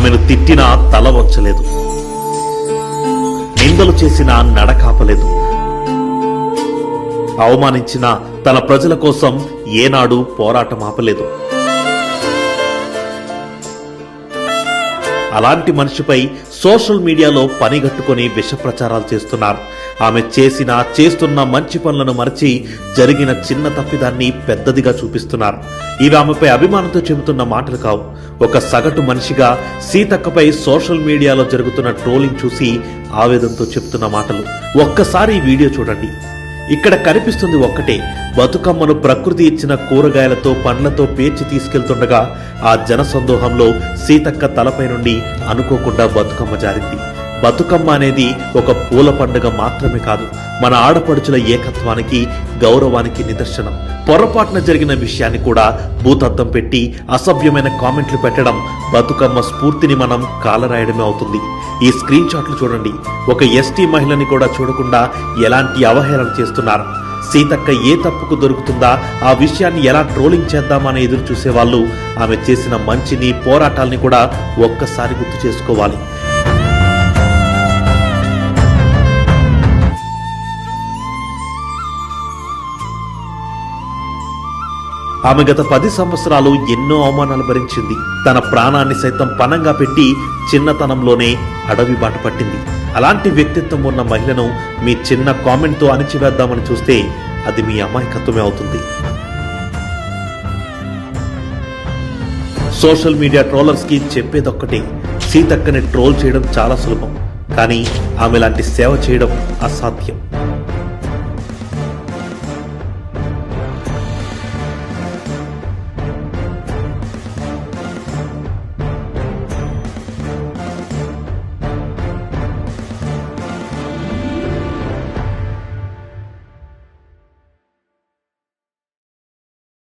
ఆమెను తిట్టినా తల వంచలేదు, నిందలు చేసినా నడకాపలేదు, అవమానించిన తన ప్రజల కోసం ఏనాడు పోరాటం ఆపలేదు. అలాంటి మనిషిపై సోషల్ మీడియాలో పనిగట్టుకుని విష ప్రచారాలు చేస్తున్నారు. ఆమె చేస్తున్న మంచి పనులను మరచి జరిగిన చిన్న తప్పిదాన్ని పెద్దదిగా చూపిస్తున్నారు. ఇవి ఆమెపై అభిమానంతో చెబుతున్న మాటలు కావు. ఒక సగటు మనిషిగా సీతక్కపై సోషల్ మీడియాలో జరుగుతున్న ట్రోలింగ్ చూసి ఆవేదనతో చెబుతున్న మాటలు. ఒక్కసారి ఈ వీడియో చూడండి. ఇక్కడ కనిపిస్తుంది ఒక్కటే, బతుకమ్మను ప్రకృతి ఇచ్చిన కూరగాయలతో పండ్లతో పేర్చి తీసుకెళ్తుండగా ఆ జనసందోహంలో సీతక్క తలపై నుండి అనుకోకుండా బతుకమ్మ జారింది. బతుకమ్మ అనేది ఒక పూల పండుగ మాత్రమే కాదు, మన ఆడపడుచుల ఏకత్వానికి, గౌరవానికి నిదర్శనం. పొరపాటున జరిగిన విషయాన్ని కూడా భూతద్దం పెట్టి అసభ్యమైన కామెంట్లు పెట్టడం బతుకమ్మ స్ఫూర్తిని మనం కాలరాయడమే అవుతుంది. ఈ స్క్రీన్ షాట్లు చూడండి. ఒక ఎస్టీ మహిళని కూడా చూడకుండా ఎలాంటి అవహేళన చేస్తున్నారు. సీతక్క ఏ తప్పుకు దొరుకుతుందా, ఆ విషయాన్ని ఎలా ట్రోలింగ్ చేద్దామని ఎదురు చూసేవాళ్ళు ఆమె చేసిన మంచిని, పోరాటాల్ని కూడా ఒక్కసారి గుర్తు చేసుకోవాలి. ఆమె గత 10 సంవత్సరాలు ఎన్నో అవమానాలు భరించింది. తన ప్రాణాన్ని సైతం పణంగా పెట్టి చిన్నతనంలోనే అడవి బాట పట్టింది. అలాంటి వ్యక్తిత్వం ఉన్న మహిళను మీ చిన్న కామెంట్తో అణిచివేద్దామని చూస్తే అది మీ అమాయకత్వమే అవుతుంది. సోషల్ మీడియా ట్రోలర్స్ కి చెప్పేదొక్కటే, సీతక్కని ట్రోల్ చేయడం చాలా సులభం, కానీ ఆమె లాంటి సేవ చేయడం అసాధ్యం.